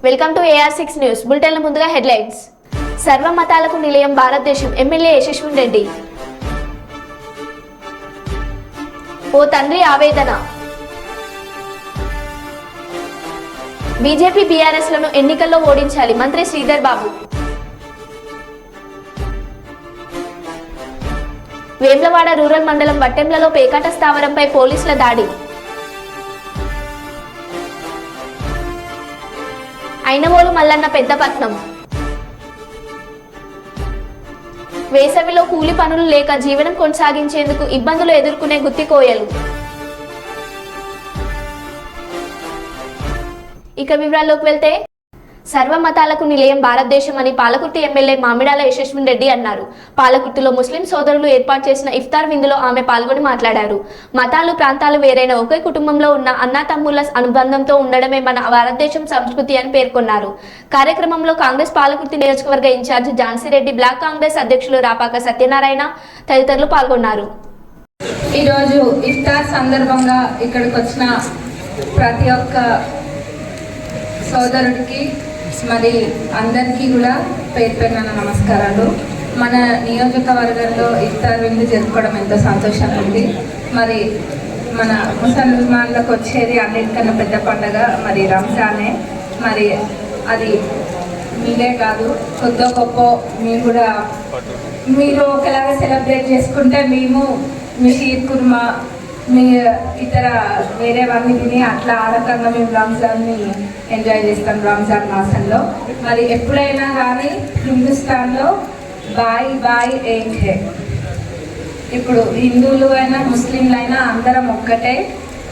Welcome to AR6 news బులెటిన్ల ముందుగా headlines. సర్వమతాలకు నిలయం భారతదేశం ఎమ్మెల్యే యశస్విన్ రెడ్డి. ఓ తండ్రి ఆవేదన. బీజేపీ బీఆర్ఎస్ లను ఎన్నికల్లో ఓడించాలి మంత్రి శ్రీధర్ బాబు. వేములవాడ రూరల్ మండలం వట్టెంలలో పేకాట స్థావరంపై పోలీసుల దాడి. ఐనవోలు మల్లన్న పెద్దపట్నం. వేసవిలో కూలి పనులు లేక జీవనం కొనసాగించేందుకు ఇబ్బందులు ఎదుర్కొనే గుత్తికోయలు. ఇక వివరాల్లోకి వెళ్తే, సర్వమతాలకు నిలయం భారతదేశం అని పాలకుర్తి ఎమ్మెల్యే మామిడాల యశస్విన్ రెడ్డి అన్నారు. పాలకుర్తిలో ముస్లిం సోదరులు ఏర్పాటు చేసిన ఇఫ్తార్ విందులో ఆమె పాల్గొని మాట్లాడారు. మతాలు ప్రాంతాలు వేరైన ఒకే కుటుంబంలో ఉన్న అన్నాతమ్ముల అనుబంధంతో ఉండడమే మన భారతదేశం సంస్కృతి అని పేర్కొన్నారు. కార్యక్రమంలో కాంగ్రెస్ పాలకుర్తి నియోజకవర్గ ఇన్ఛార్జ్ ఝాన్సీరెడ్డి, బ్లాక్ కాంగ్రెస్ అధ్యక్షులు రాపాక సత్యనారాయణ తదితరులు పాల్గొన్నారు. ఈరోజు ఇఫ్తార్ సందర్భంగా ఇక్కడికి వచ్చిన ప్రతి ఒక్క సోదరుడికి మరి అందరికీ కూడా పేరు పేరున నమస్కారాలు. మన నియోజకవర్గంలో ఇఫ్తార్ విందు జరుపుకోవడం ఎంతో సంతోషంగా ఉంది. మరి మన ముసల్మాన్లకు వచ్చేది అన్నిటికన్నా పెద్ద పండుగ మరి రంజానే. మరి అది మీరే కాదు, కొద్దో గొప్ప మీరు ఒకలాగా సెలబ్రేట్ చేసుకుంటే మేము మీ షీర్ కుర్మా మీ ఇతర వేరేవన్నీ తిని అట్లా ఆ రకంగా మేము రంజాన్ని ఎంజాయ్ చేస్తాం రంజాన్ మాసంలో. మరి ఎప్పుడైనా కానీ హిందుస్థాన్లో బాయ్ బాయ్ ఏక్ హే. ఇప్పుడు హిందువులు అయినా ముస్లింలు అయినా అందరం ఒక్కటే.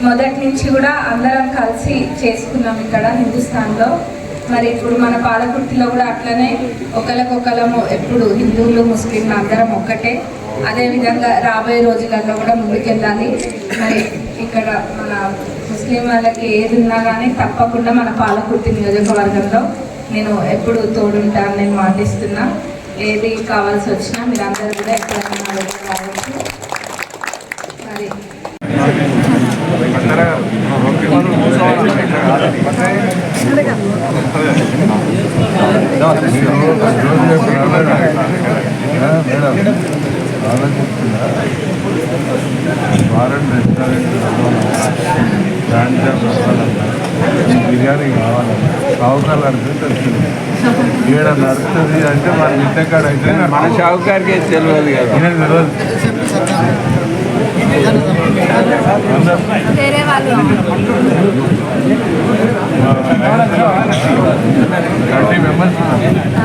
మొదటి నుంచి కూడా అందరం కలిసి చేసుకున్నాం ఇక్కడ హిందుస్థాన్లో. మరి ఇప్పుడు మన పాలకుర్తిలో కూడా అట్లనే ఒకరికొకరము ఎప్పుడు హిందువులు ముస్లింలు అందరం ఒక్కటే. అదేవిధంగా రాబోయే రోజులలో కూడా ముందుకెళ్ళాలి. మరి ఇక్కడ మన ముస్లిం వాళ్ళకి ఏది ఉన్నా కానీ తప్పకుండా మన పాలకుర్తి నియోజకవర్గంలో నేను ఎప్పుడు తోడుంటాను నేను మాటిస్తున్నా. ఏది కావాల్సి వచ్చినా మీరు అందరూ కూడా ఎక్కడైనా రావచ్చు. మరి వారం రెస్టారెంట్ బిర్యానీ కావాలన్నా షావుకారు అంటే తెలిసింది. ఈడ నడుస్తుంది అంటే మన ఇంటకాడ అయితే మన షావుకారికి తెలియదు కదా, తెలియదు.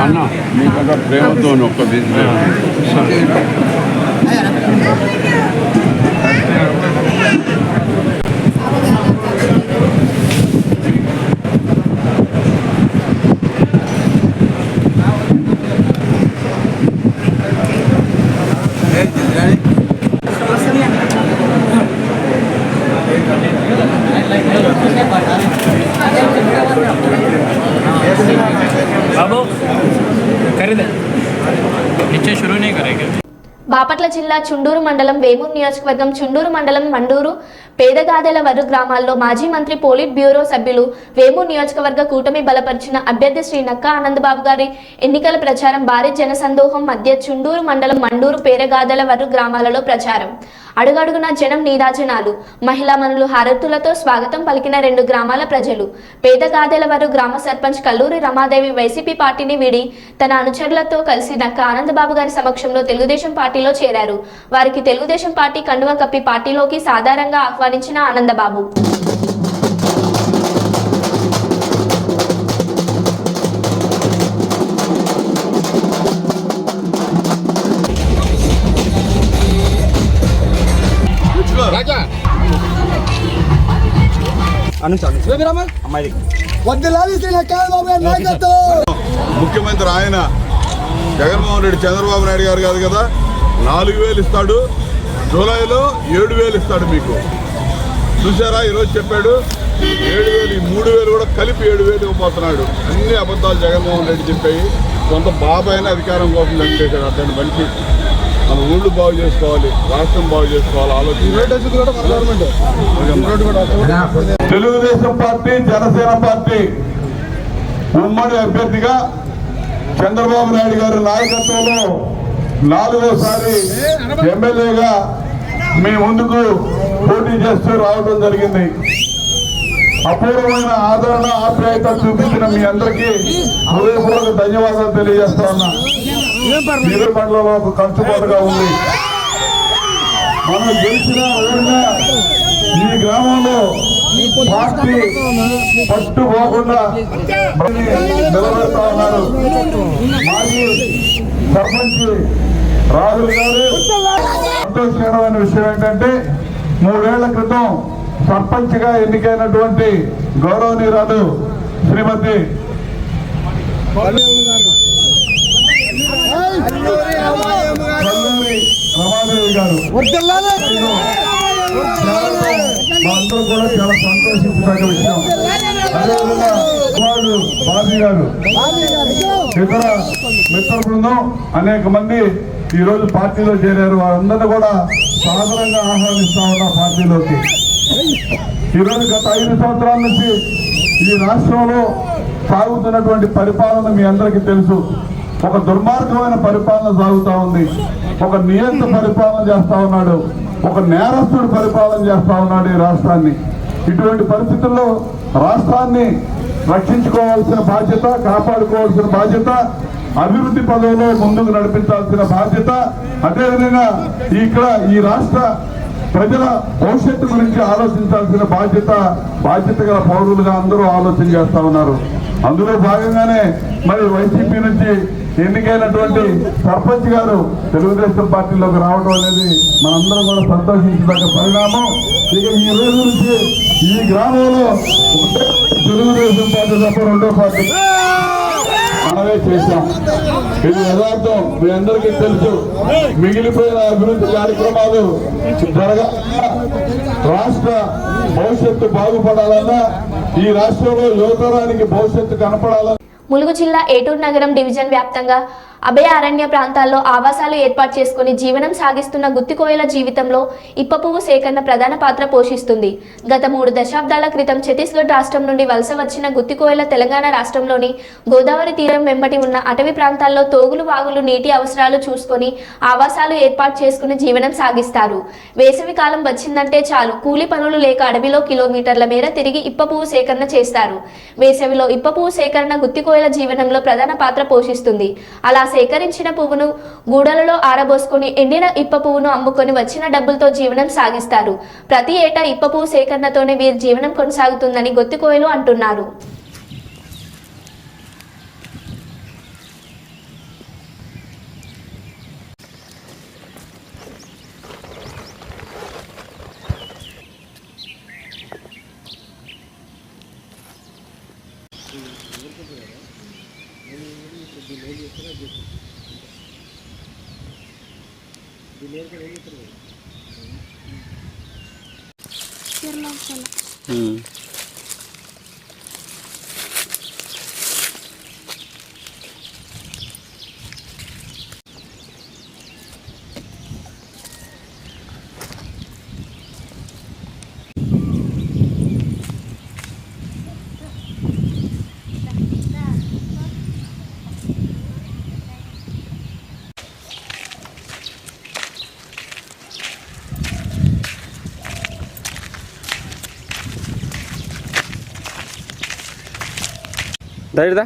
అన్న మీకు ఒక ప్రేమతో ఒక్క బాపట్ల జిల్లా చుండూరు మండలం వేమూరు నియోజకవర్గం చుండూరు మండలం మండూరు పేదగాదెల వరు గ్రామాల్లో మాజీ మంత్రి పోలిట్ బ్యూరో సభ్యులు వేమూరు నియోజకవర్గ కూటమి బలపరిచిన అభ్యర్థి శ్రీ నక్కా ఆనందబాబు గారి ఎన్నికల ప్రచారం భారీ జనసందోహం మధ్య చుండూరు మండలం మండూరు పేదగాదెల వరు గ్రామాలలో ప్రచారం. అడుగడుగున జనం నీరాజనాలు, మహిళా మనులు హారతులతో స్వాగతం పలికిన రెండు గ్రామాల ప్రజలు. పేదగాదెల వరు గ్రామ సర్పంచ్ కల్లూరి రమాదేవి వైసీపీ పార్టీని వీడి తన అనుచరులతో కలిసి నక్కా ఆనందబాబు గారి సమక్షంలో తెలుగుదేశం పార్టీలో చేరారు. వారికి తెలుగుదేశం పార్టీ కండువా కప్పి పార్టీలోకి సాధారణంగా ఆహ్వానించిన ఆనందబాబు ముఖ్యమంత్రి ఆయన జగన్మోహన్ రెడ్డి చంద్రబాబు నాయుడు గారు కాదు కదా, 4,000 ఇస్తాడు, జూలైలో 7,000 ఇస్తాడు మీకు. చూసారా, ఈరోజు చెప్పాడు 7,000, 3,000 కూడా కలిపి 7,000 ఇవ్వబోతున్నాడు. అన్ని అబద్ధాలు జగన్మోహన్ రెడ్డి చెప్పాయి. కొంత బాబాయిన అధికారం కోసం కనిపించాడు. అతని మనిషి మన ఊళ్ళు బాగు చేసుకోవాలి, రాష్ట్రం బాగు చేసుకోవాలి ఆలోచన. తెలుగుదేశం పార్టీ, జనసేన పార్టీ ఉమ్మడి అభ్యర్థిగా చంద్రబాబు నాయుడు గారి నాయకత్వంలో 4వసారి ఎమ్మెల్యేగా మీ ముందుకు పోటీ చేస్తూ రావడం జరిగింది. అపూర్వమైన ఆదరణ ఆప్యాయత చూపించిన మీ అందరికీ హృదయపూర్వక ధన్యవాదాలు తెలియజేస్తా ఉన్నా. మీరు మండలంలో ఒక కంచుకోటగా ఉంది. మనం గెలిచిన ఓడినా ఈ గ్రామంలో పార్టీ పట్టు పోకుండా నిలబెడతా ఉన్నారు. మాజీ సర్పంచ్ రాహుల్ గారు సంతోషకరమైన విషయం ఏంటంటే 3 ఏళ్ల క్రితం సర్పంచ్ గా ఎన్నికైనటువంటి గౌరవనీయురాలు శ్రీమతి రమాదేవి గారు మా అందరూ కూడా చాలా సంతోషించదగ్గ విషయం. అదేవిధంగా కుమారుడు బాబీ గారు, ఇతర మిత్ర బృందం అనేక మంది ఈ రోజు పార్టీలో చేరారు. వారందరినీ కూడా సాధారణంగా ఆహ్వానిస్తా ఉన్నా పార్టీలోకి. ఈరోజు గత 5 సంవత్సరాల నుంచి ఈ రాష్ట్రంలో సాగుతున్నటువంటి పరిపాలన మీ అందరికీ తెలుసు. ఒక దుర్మార్గమైన పరిపాలన సాగుతా ఉంది. ఒక నియంత పరిపాలన చేస్తా ఉన్నాడు. ఒక నేరస్తుడు పరిపాలన చేస్తా ఉన్నాడు ఈ రాష్ట్రాన్ని. ఇటువంటి పరిస్థితుల్లో రాష్ట్రాన్ని రక్షించుకోవాల్సిన బాధ్యత, కాపాడుకోవాల్సిన బాధ్యత, అభివృద్ధి పదవిలో ముందుకు నడిపించాల్సిన బాధ్యత, అదేవిధంగా ఇక్కడ ఈ రాష్ట్ర ప్రజల భవిష్యత్తు గురించి ఆలోచించాల్సిన బాధ్యత గల పౌరులుగా అందరూ ఆలోచన చేస్తా ఉన్నారు. అందులో భాగంగానే మరి వైసీపీ నుంచి ఎన్నికైనటువంటి సర్పంచ్ గారు తెలుగుదేశం పార్టీలోకి రావడం అనేది మనందరం కూడా సంతోషించదగ్గ పరిణామం. ఇక ఈ రోజు నుంచి ఈ గ్రామంలో తెలుగుదేశం పార్టీ తప్ప రెండో పార్టీ మనమే చేశాం. ఇది యథార్థం, మీ అందరికీ తెలుసు. మిగిలిపోయిన అభివృద్ధి కార్యక్రమాలు రాష్ట్ర భవిష్యత్తు బాగుపడాలన్నా, ఈ రాష్ట్రంలో యువతరానికి భవిష్యత్తు కనపడాలన్నా ములుగు జిల్లా ఏటూరు నగరం డివిజన్ వ్యాప్తంగా అభయ అరణ్య ప్రాంతాల్లో ఆవాసాలు ఏర్పాటు చేసుకుని జీవనం సాగిస్తున్న గుత్తికోయల జీవితంలో ఇప్పపువ్వు సేకరణ ప్రధాన పాత్ర పోషిస్తుంది. గత 3 దశాబ్దాల క్రితం ఛత్తీస్గఢ్ రాష్ట్రం నుండి వలస వచ్చిన గుత్తికోయల తెలంగాణ రాష్ట్రంలోని గోదావరి తీరం వెంబటి ఉన్న అటవీ ప్రాంతాల్లో తోగులు వాగులు నీటి అవసరాలు చూసుకొని ఆవాసాలు ఏర్పాటు చేసుకుని జీవనం సాగిస్తారు. వేసవి కాలం వచ్చిందంటే చాలు, కూలి పనులు లేక అడవిలో కిలోమీటర్ల మేర తిరిగి ఇప్పపువ్వు సేకరణ చేస్తారు. వేసవిలో ఇప్పపువ్వు సేకరణ గుత్తికోయల జీవనంలో ప్రధాన పాత్ర పోషిస్తుంది. అలా సేకరించిన పువ్వును గూడలలో ఆరబోసుకొని ఎండిన ఇప్ప పువ్వును అమ్ముకొని వచ్చిన డబ్బులతో జీవనం సాగిస్తారు. ప్రతి ఏటా ఇప్ప పువ్వు సేకరణతోనే వీరి జీవనం కొనసాగుతుందని గుత్తికోయలు అంటున్నారు. ధైర్యదా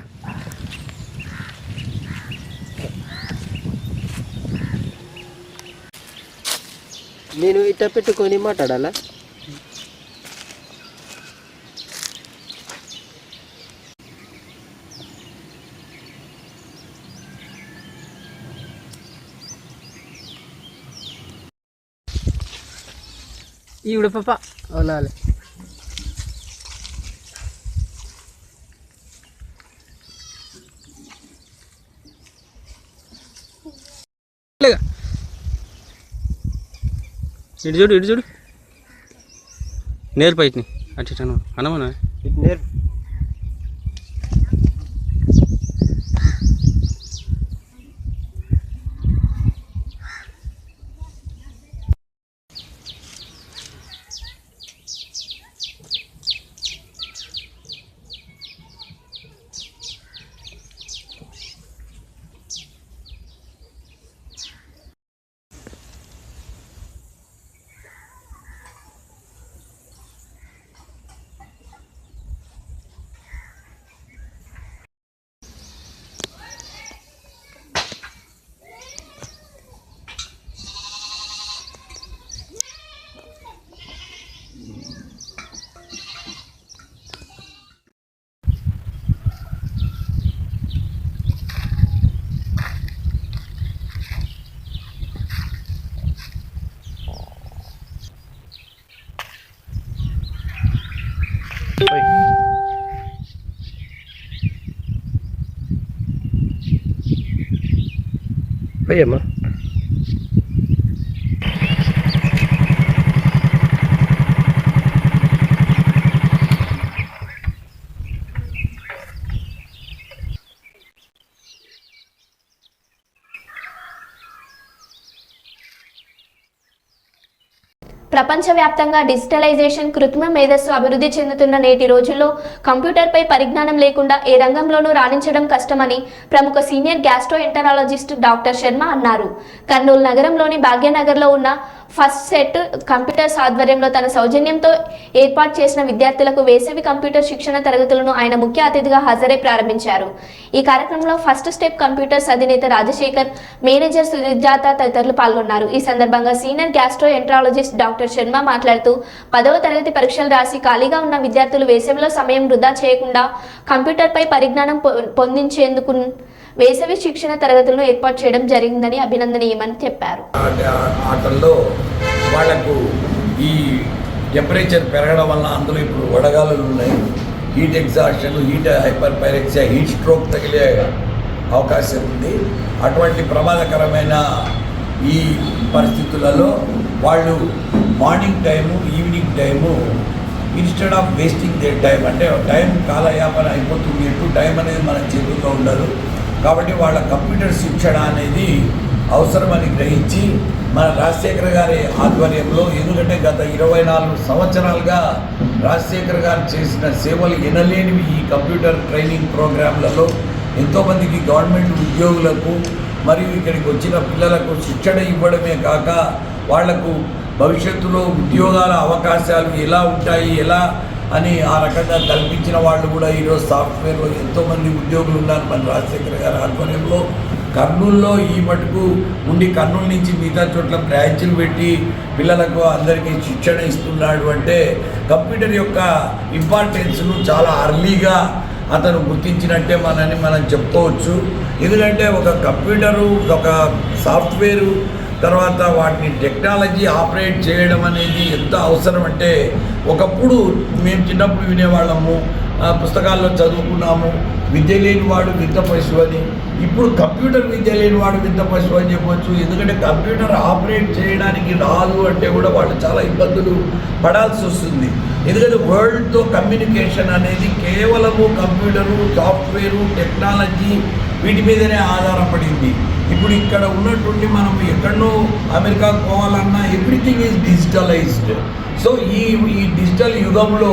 నేను ఇట్ట పెట్టుకొని మాట్లాడాలా? ఈవిడ పాప అవునాలి. ఇటు చూడు నేర్పు ఇట్ని అటు అనమనా నేర్పు. పోయమ్మా. ప్రపంచవ్యాప్తంగా డిజిటలైజేషన్, కృత్రిమ మేధస్సు అభివృద్ధి చెందుతున్న నేటి రోజుల్లో కంప్యూటర్పై పరిజ్ఞానం లేకుండా ఏ రంగంలోనూ రాణించడం కష్టమని ప్రముఖ సీనియర్ గ్యాస్ట్రోఎంటరాలజిస్ట్ డాక్టర్ శర్మ అన్నారు. కర్నూలు నగరంలోని భాగ్యనగర్లో ఉన్న ఫస్ట్ సెట్ కంప్యూటర్స్ ఆధ్వర్యంలో తన సౌజన్యంతో ఏర్పాటు చేసిన విద్యార్థులకు వేసవి కంప్యూటర్ శిక్షణ తరగతులను ఆయన ముఖ్య అతిథిగా హాజరై ప్రారంభించారు. ఈ కార్యక్రమంలో ఫస్ట్ స్టెప్ కంప్యూటర్స్ అధినేత రాజశేఖర్, మేనేజర్ సుజాత తదితరులు పాల్గొన్నారు. ఈ సందర్భంగా సీనియర్ గ్యాస్ట్రోఎంటరాలజిస్ట్ డాక్టర్ శర్మ మాట్లాడుతూ 10వ తరగతి పరీక్షలు రాసి ఖాళీగా ఉన్న విద్యార్థులు వేసవిలో సమయం వృధా చేయకుండా కంప్యూటర్పై పరిజ్ఞానం పొందించేందుకు వేసవి శిక్షణ తరగతులను ఏర్పాటు చేయడం జరిగిందని అభినందనీయమని చెప్పారు. ఆటల్లో వాళ్లకు ఈ టెంపరేచర్ పెరగడం వల్ల అందులో ఇప్పుడు వడగాలులు ఉన్నాయి, heat exhaustion, heat hyper pyrexia, heat stroke తగిలే అవకాశం ఉంది. అటువంటి ప్రమాదకరమైన ఈ పరిస్థితులలో వాళ్ళు morning time, evening time instead of wasting they time, అంటే టైం కాలయాపన అయిపోతుంది, ఎటు టైం అనేది మన చేతుల్లో ఉండదు. కాబట్టి వాళ్ళ కంప్యూటర్ శిక్షణ అనేది అవసరమని గ్రహించి మన రాజశేఖర్ గారి ఆధ్వర్యంలో, ఎందుకంటే గత 24 సంవత్సరాలుగా రాజశేఖర్ గారు చేసిన సేవలు ఎనలేనివి. ఈ కంప్యూటర్ ట్రైనింగ్ ప్రోగ్రాంలలో ఎంతోమందికి గవర్నమెంట్ ఉద్యోగులకు మరియు ఇక్కడికి వచ్చిన పిల్లలకు శిక్షణ ఇవ్వడమే కాక వాళ్లకు భవిష్యత్తులో ఉద్యోగాల అవకాశాలు ఎలా ఉంటాయి, ఎలా అని ఆ రకంగా కల్పించిన వాళ్ళు కూడా ఈరోజు సాఫ్ట్వేర్లో ఎంతోమంది ఉద్యోగులు ఉన్నారు మన రాజశేఖర్ గారి ఆధ్వర్యంలో. కర్నూలులో ఈ మటుకు ఉండి కర్నూలు నుంచి మిగతా చోట్ల బ్రాంచ్లు పెట్టి పిల్లలకు అందరికీ శిక్షణ ఇస్తున్నాడు అంటే కంప్యూటర్ యొక్క ఇంపార్టెన్స్ను చాలా అర్లీగా అతను గుర్తించినట్టే మనం చెప్పుకోవచ్చు. ఎందుకంటే ఒక కంప్యూటరు, ఒక సాఫ్ట్వేరు, తర్వాత వాటిని టెక్నాలజీ ఆపరేట్ చేయడం అనేది ఎంత అవసరం అంటే, ఒకప్పుడు మేము చిన్నప్పుడు వినేవాళ్ళము, పుస్తకాల్లో చదువుకున్నాము, విద్య లేని వాడు వింత పశువు అని. ఇప్పుడు కంప్యూటర్ విద్య లేని వాడు వింత పశువు అని చెప్పవచ్చు. ఎందుకంటే కంప్యూటర్ ఆపరేట్ చేయడానికి రాదు అంటే కూడా వాళ్ళు చాలా ఇబ్బందులు పడాల్సి వస్తుంది. ఎందుకంటే వరల్డ్తో కమ్యూనికేషన్ అనేది కేవలము కంప్యూటరు, సాఫ్ట్వేరు, టెక్నాలజీ వీటి మీదనే ఆధారపడింది. ఇప్పుడు ఇక్కడ ఉన్నటువంటి మనం ఎక్కడో అమెరికాకు పోవాలన్నా ఎవ్రీథింగ్ ఈజ్ డిజిటలైజ్డ్. సో ఈ డిజిటల్ యుగంలో,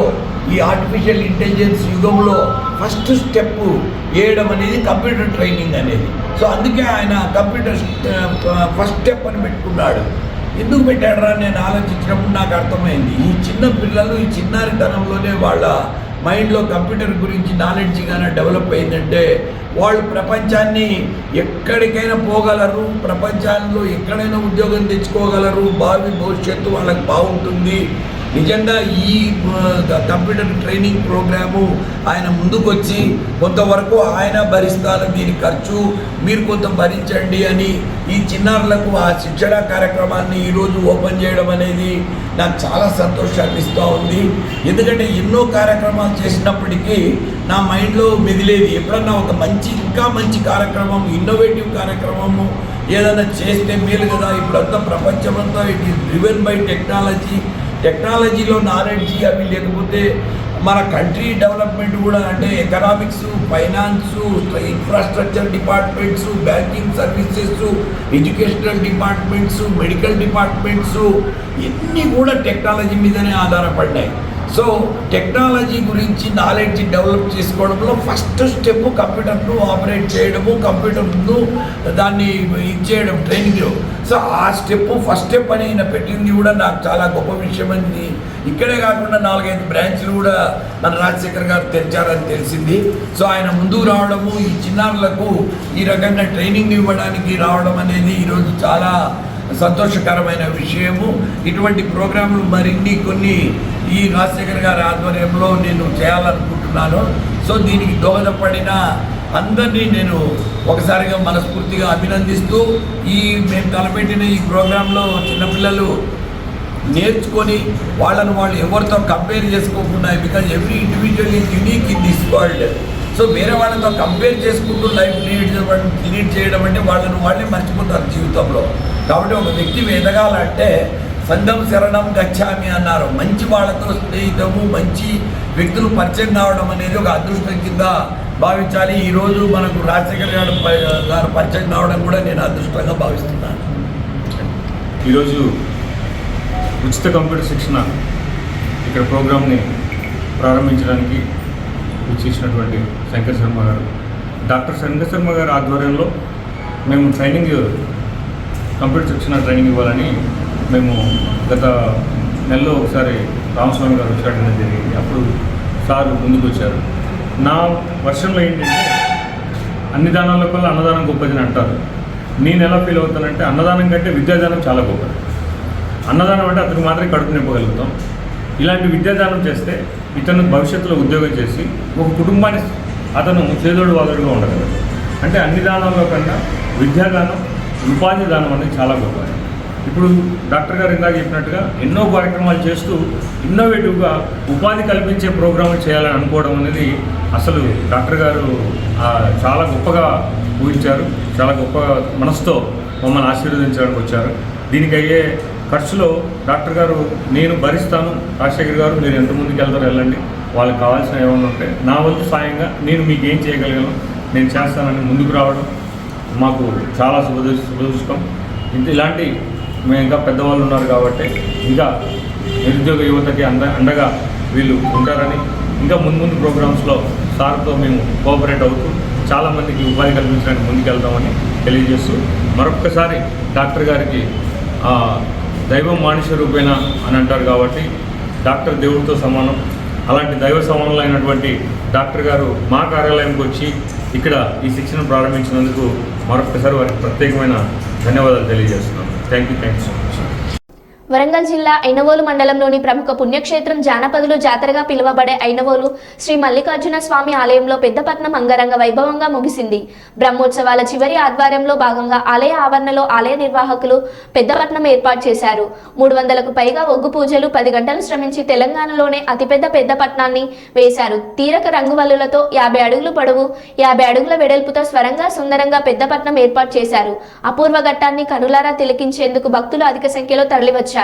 ఈ ఆర్టిఫిషియల్ ఇంటెలిజెన్స్ యుగంలో ఫస్ట్ స్టెప్ వేయడం అనేది కంప్యూటర్ ట్రైనింగ్ అనేది. సో అందుకే ఆయన కంప్యూటర్ ఫస్ట్ స్టెప్ అని పెట్టుకున్నాడు. ఎందుకు పెట్టాడరా నేను ఆలోచించినప్పుడు నాకు అర్థమైంది. ఈ చిన్న పిల్లలు ఈ చిన్నారితనంలోనే వాళ్ళ మైండ్లో కంప్యూటర్ గురించి నాలెడ్జ్ కానీ డెవలప్ అయిందంటే వాళ్ళు ప్రపంచాన్ని ఎక్కడికైనా పోగలరు, ప్రపంచంలో ఎక్కడైనా ఉద్యోగం తెచ్చుకోగలరు, భవిష్యత్తు వాళ్ళకి బాగుంటుంది. నిజంగా ఈ కంప్యూటర్ ట్రైనింగ్ ప్రోగ్రాము ఆయన ముందుకొచ్చి కొంతవరకు ఆయన భరిస్తాను దీని ఖర్చు, మీరు కొంత భరించండి అని ఈ చిన్నారులకు ఆ శిక్షణ కార్యక్రమాన్ని ఈరోజు ఓపెన్ చేయడం అనేది నాకు చాలా సంతోషాన్ని ఇస్తూ ఉంది. ఎందుకంటే ఎన్నో కార్యక్రమాలు చేసినప్పటికీ నా మైండ్లో మెదిలేది ఎప్పుడన్నా ఒక ఇంకా మంచి కార్యక్రమం, ఇన్నోవేటివ్ కార్యక్రమము ఏదైనా చేస్తే మేలు కదా. ఇప్పుడంతా ప్రపంచమంతా ఇట్ ఈస్ డ్రివెన్ బై టెక్నాలజీలో నాలెడ్జ్ అవి లేకపోతే మన కంట్రీ డెవలప్మెంట్ కూడా, అంటే economics, finance, infrastructure departments, banking services, educational departments, medical departments ఇవన్నీ కూడా టెక్నాలజీ మీదనే ఆధారపడ్డాయి. సో టెక్నాలజీ గురించి నాలెడ్జ్ డెవలప్ చేసుకోవడంలో ఫస్ట్ స్టెప్ కంప్యూటర్ను ఆపరేట్ చేయడము, కంప్యూటర్ను దాన్ని ఇచ్చేయడం ట్రైనింగ్లో. సో ఆ ఫస్ట్ స్టెప్ అని ఆయన పెట్టింది కూడా నాకు చాలా గొప్ప విషయం అని. ఇక్కడే కాకుండా 4-5 బ్రాంచ్లు కూడా మన రాజశేఖర్ గారు తెచ్చారని తెలిసింది. సో ఆయన ముందుకు రావడము, ఈ చిన్నారులకు ఈ రకంగా ట్రైనింగ్ ఇవ్వడానికి రావడం అనేది ఈరోజు చాలా సంతోషకరమైన విషయము. ఇటువంటి ప్రోగ్రాంలు మరిన్ని కొన్ని ఈ రాజశేఖర్ గారి ఆధ్వర్యంలో నేను చేయాలనుకుంటున్నాను. సో దీనికి దోహదపడిన అందరినీ నేను ఒకసారిగా మనస్ఫూర్తిగా అభినందిస్తూ, మేము తలపెట్టిన ఈ ప్రోగ్రాంలో చిన్నపిల్లలు నేర్చుకొని వాళ్ళు ఎవరితో కంపేర్ చేసుకోకుండా, because every individual is unique in this world. So వేరే వాళ్ళతో కంపేర్ చేసుకుంటూ లైఫ్ లీడ్ చేయడం అంటే వాళ్ళే మర్చిపోతారు జీవితంలో. కాబట్టి ఒక వ్యక్తి ఎదగాలంటే సంఘం శరణం గచ్చామి అన్నారు. మంచి వాళ్ళతో స్నేహితము, మంచి వ్యక్తులు పరిచయం కావడం అనేది ఒక అదృష్టం కింద భావించాలి. ఈరోజు మనకు రాజశేఖర్ గారు పరిచయం కావడం కూడా నేను అదృష్టంగా భావిస్తున్నాను. ఈరోజు ఉచిత కంప్యూటర్ శిక్షణ ఇక్కడ ప్రోగ్రామ్ని ప్రారంభించడానికి చేసినటువంటి శంకర్ శర్మ గారు, డాక్టర్ శంకర్ శర్మ గారి ఆధ్వర్యంలో మేము కంప్యూటర్ శిక్షణ ట్రైనింగ్ ఇవ్వాలని మేము గత నెలలో ఒకసారి రామస్వామి గారు వచ్చాడడం జరిగింది. అప్పుడు సార్ ముందుకు వచ్చారు. నా వర్షంలో ఏంటంటే అన్ని దానాల కల్లా అన్నదానం గొప్పదని అంటారు. నేను ఎలా ఫీల్ అవుతానంటే అన్నదానం కంటే విద్యాదానం చాలా గొప్పది. అన్నదానం అంటే అతనికి మాత్రమే కడుపు నింపగలుగుతాం. ఇలాంటి విద్యాదానం చేస్తే ఇతను భవిష్యత్తులో ఉద్యోగం చేసి ఒక కుటుంబాన్ని అతను చేదోడు వాదోడుగా ఉండగలడు. అంటే అన్ని దానాల్లో కన్నా విద్యాదానం, ఉపాధి దానం అనేది చాలా గొప్పది. ఇప్పుడు డాక్టర్ గారు ఇందాక చెప్పినట్టుగా ఎన్నో కార్యక్రమాలు చేస్తూ ఇన్నోవేటివ్గా ఉపాధి కల్పించే ప్రోగ్రాములు చేయాలని అనుకోవడం అనేది అసలు డాక్టర్ గారు చాలా గొప్పగా ఊహించారు. చాలా గొప్ప మనసుతో మమ్మల్ని ఆశీర్వదించడానికి వచ్చారు. దీనికి అయ్యే ఖర్చులో డాక్టర్ గారు నేను భరిస్తాను, రాజశేఖర్ గారు మీరు ఎంతమందికి వెళ్తారో వెళ్ళండి, వాళ్ళకి కావాల్సిన ఏమైనా ఉంటే నా వంతు సాయంగా నేను మీకు ఏం చేయగలిగాను నేను చేస్తానని ముందుకు రావడం మాకు చాలా శుభదృష్టం. ఇలాంటి మేము ఇంకా పెద్దవాళ్ళు ఉన్నారు కాబట్టి ఇంకా నిరుద్యోగ యువతకి అండగా వీళ్ళు ఉంటారని, ఇంకా ముందు ప్రోగ్రామ్స్లో సార్తో మేము కోఆపరేట్ అవుతూ చాలామందికి ఉపాధి కల్పించడానికి ముందుకెళ్తామని తెలియజేస్తూ మరొక్కసారి డాక్టర్ గారికి దైవం మానుష రూపేణ అని అంటారు కాబట్టి డాక్టర్ దేవుడితో సమానం. అలాంటి దైవ సమానులైనటువంటి డాక్టర్ గారు మా కార్యాలయంకి వచ్చి ఇక్కడ ఈ శిక్షణ ప్రారంభించినందుకు మరొకసారి వారికి ప్రత్యేకమైన ధన్యవాదాలు తెలియజేస్తున్నాను. Thank you so much. Warangal జిల్లా ఐనవోలు మండలంలోని ప్రముఖ పుణ్యక్షేత్రం జానపదులు జాతరగా పిలువబడే ఐనవోలు శ్రీ మల్లికార్జున స్వామి ఆలయంలో పెద్దపట్నం అంగరంగ వైభవంగా ముగిసింది. బ్రహ్మోత్సవాల చివరి ఆధ్వర్యంలో భాగంగా ఆలయ ఆవరణలో ఆలయ నిర్వాహకులు పెద్దపట్నం ఏర్పాటు చేశారు. 300కు పైగా ఒగ్గు పూజలు 10 గంటలు శ్రమించి తెలంగాణలోనే అతిపెద్ద పెద్దపట్నాన్ని వేశారు. తీరక రంగువల్లులతో 50 అడుగులు పొడవు 50 అడుగుల వెడల్పుతో స్వరంగా సుందరంగా పెద్దపట్నం ఏర్పాటు చేశారు. అపూర్వ ఘట్టాన్ని కనులారా తిలకించేందుకు భక్తులు అధిక సంఖ్యలో తరలివచ్చారు.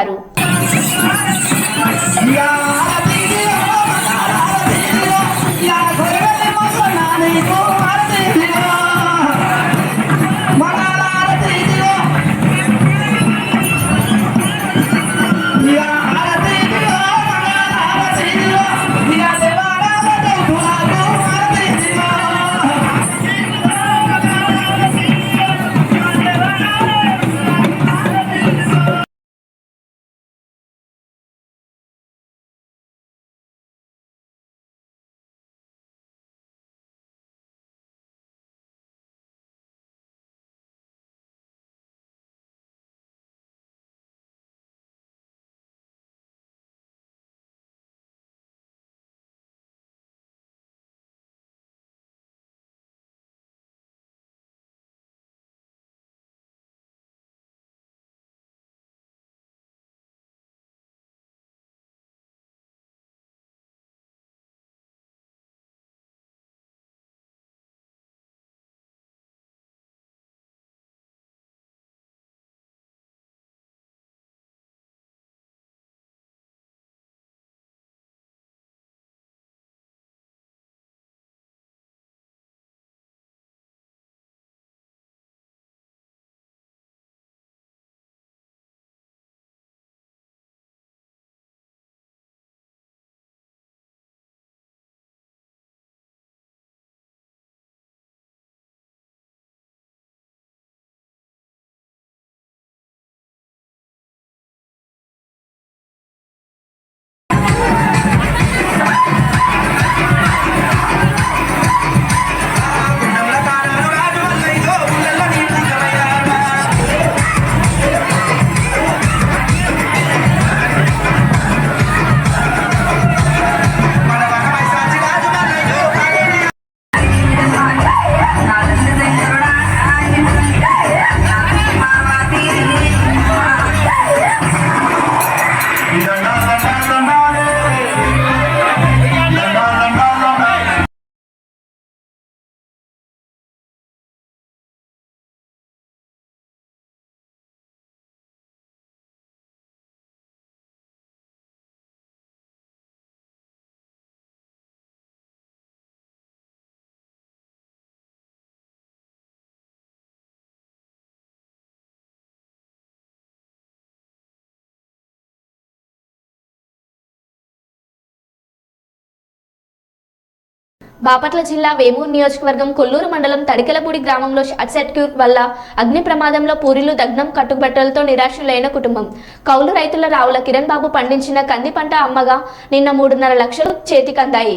బాపట్ల జిల్లా వేమూరు నియోజకవర్గం కొల్లూరు మండలం తడికెలపూడి గ్రామంలో షార్ట్ సర్క్యూట్ వల్ల అగ్ని ప్రమాదంలో పూరీలు దగ్నం కట్టుబట్టలతో నిరాశలైన కుటుంబం. కౌలు రైతుల రావుల కిరణ్ బాబు పండించిన కంది పంట అమ్మగా నిన్న 3.5 లక్షలు చేతికందాయి.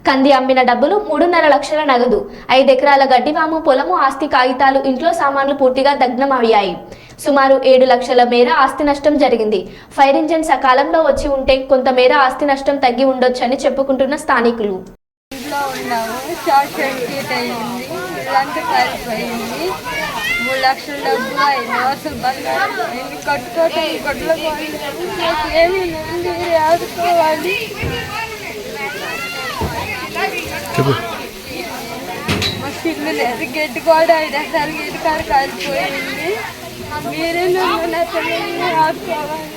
కంది అమ్మిన డబ్బులు 3.5 లక్షల నగదు, 5 ఎకరాల గడ్డివాము, పొలము, ఆస్తి కాగితాలు, ఇంట్లో సామాన్లు పూర్తిగా దగ్నం అయ్యాయి. సుమారు 7 లక్షల మేర ఆస్తి నష్టం జరిగింది. ఫైర్ ఇంజిన్ సకాలంలో వచ్చి ఉంటే కొంతమేర ఆస్తి నష్టం తగ్గి ఉండొచ్చని చెప్పుకుంటున్న స్థానికులు. ఇంట్లో ఉన్నాము, షార్ట్ సర్క్యూట్ అయ్యింది, ఇల్లంతా కాలిపోయింది, 3 లక్షల డబ్బు అయింది, అసలు బంగారం అయింది, కట్టుకోవటం గొడ్ల ఏమీ లేదు, ఆదుకోవాలి. మాకు ఇల్లు లేదు, గడ్డి కూడా 5 ఎకరాలు గడ్డి కాడ కాలిపోయింది, మీరే నన్ను నా పిల్లల్ని ఆదుకోవాలి.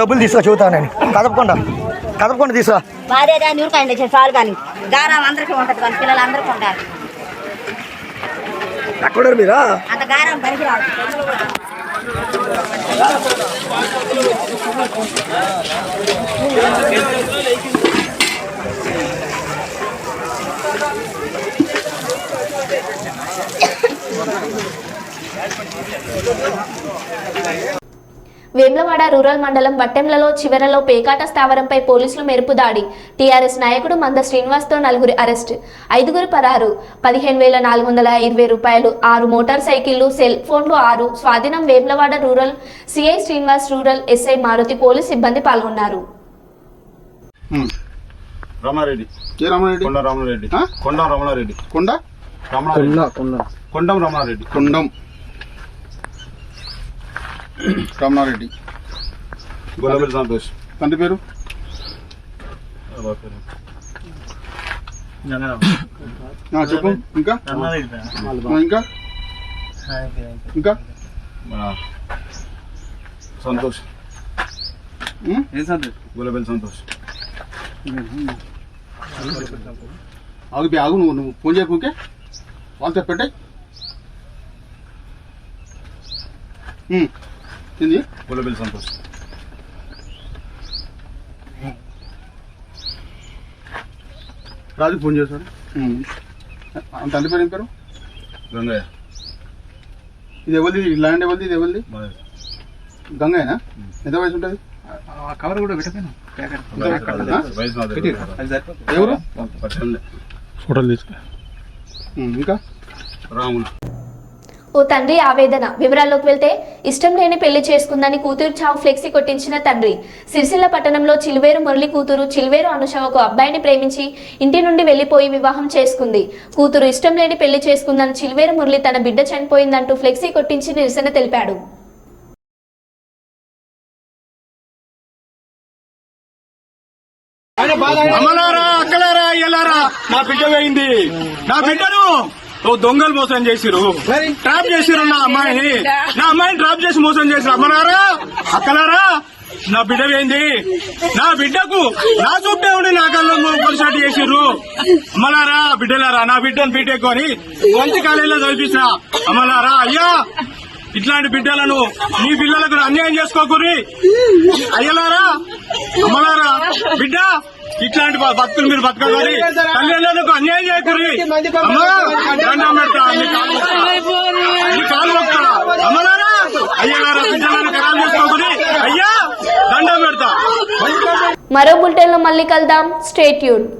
డబ్బులు తీసుకో చూతాను నేను కదపకుండా తీసుకో మాదేదా నూరుకాయండి చాలు కానీ గారం అందరికీ ఉంటుంది కానీ పిల్లలు అందరికీ ఉండాలి. ఎక్కడ మీరా అంత గారం పనికి రాదు. వేములవాడ రూరల్ మండలం వట్టెంలలో చివరలో పేకాట స్థావరంపై పోలీసులు మెరుపు దాడి. టీఆర్ఎస్ నాయకుడు మంద శ్రీనివాస్తో 4 అరెస్ట్, 5 పరారు, 15,420 రూపాయలు, 6 మోటార్ సైకిళ్లు, సెల్ ఫోన్లు 6 స్వాధీనం. Vemulawada rural CI Srinivas, rural SI Maruthi, police సిబ్బంది పాల్గొన్నారు. రామారెడ్డి కొండ రామారెడ్డి కొండం రమణారెడ్డి కొండ కొండం రమణారెడ్డి కొండం రమణారెడ్డి గొల్లబెల్లి సంతోష్. తండ్రి పేరు చెప్పు. ఇంకా ఇంకా ఇంకా సంతోష్ గొల్లబెల్లి సంతోష్. ఆగు నువ్వు ఫోన్ చేయకుంటే వాళ్ళతో పెట్టాయి. ఏంది గొల్లబెల్లి సంతోష్. రాజు ఫోన్ చేశారు. తండ్రి పేరు ఏం పేరు? గంగయ్య. ఇది ఎవరిది? ల్యాండ్ ఎవరిది? ఇది ఎవరిది? గంగయ్యనా? ఎంత వయసు ఉంటుంది? కవర్ కూడా పెట్టకపోయినా ఎవరు ఫోటోలు తీసుకో. ఇంకా రాములు. ఓ తండ్రి ఆవేదన. వివరాల్లోకి వెళ్తే, ఇష్టం లేని పెళ్లి చేసుకుందని కూతురు చావు ఫ్లెక్సీ కొట్టించిన తండ్రి. సిరిసిల్ల పట్టణంలో చిలువేరు మురళి కూతురు చిలువేరు అనుష ఒక అబ్బాయిని ప్రేమించి ఇంటి నుండి వెళ్లిపోయి వివాహం చేసుకుంది. కూతురు ఇష్టం లేని పెళ్లి చేసుకుందని చిలువేరు మురళి తన బిడ్డ చనిపోయిందంటూ ఫ్లెక్సీ కొట్టించి నిరసన తెలిపాడు. అమ్మలారా, అక్కలారా, అయ్యలారా, నా బిడ్డ పోయింది. నా బిడ్డను దొంగలు మోసం చేసిరు, ట్రాప్ చేసిరు. నా అమ్మాయిని ట్రాప్ చేసి మోసం చేసిరు. అమ్మలారా, అక్కలారా, నా బిడ్డ పోయింది. నా బిడ్డకు నా చుట్టే ఉండి నా కళ్ళు కొలిసాటి చేసిర్రు. అమ్మలారా, బిడ్డలారా, నా బిడ్డను బీటెక్కొని మంచి కాలేజీలో చదివించిన. అమ్మలారా, అయ్యా, ఇట్లాంటి బిడ్డలను మీ పిల్లలకు అన్యాయం చేసుకోకూరి. అయ్యలారా, అమ్మలారా, బిడ్డ ఇట్లాంటి భక్తులు మీరు బతకగలి, తల్లిదండ్రులకు అన్యాయం చేయకూరి. అమ్మా, దండం పెడతా, నీ కాలు మొక్తా. అమ్మలారా, అయ్యలారా, బిడ్డలను ఖరాలు చేసుకోకూరి. అయ్యా, దండం పెడతా. మరో బులెటిన్లో మళ్ళీ కలుద్దాం. Stay tuned.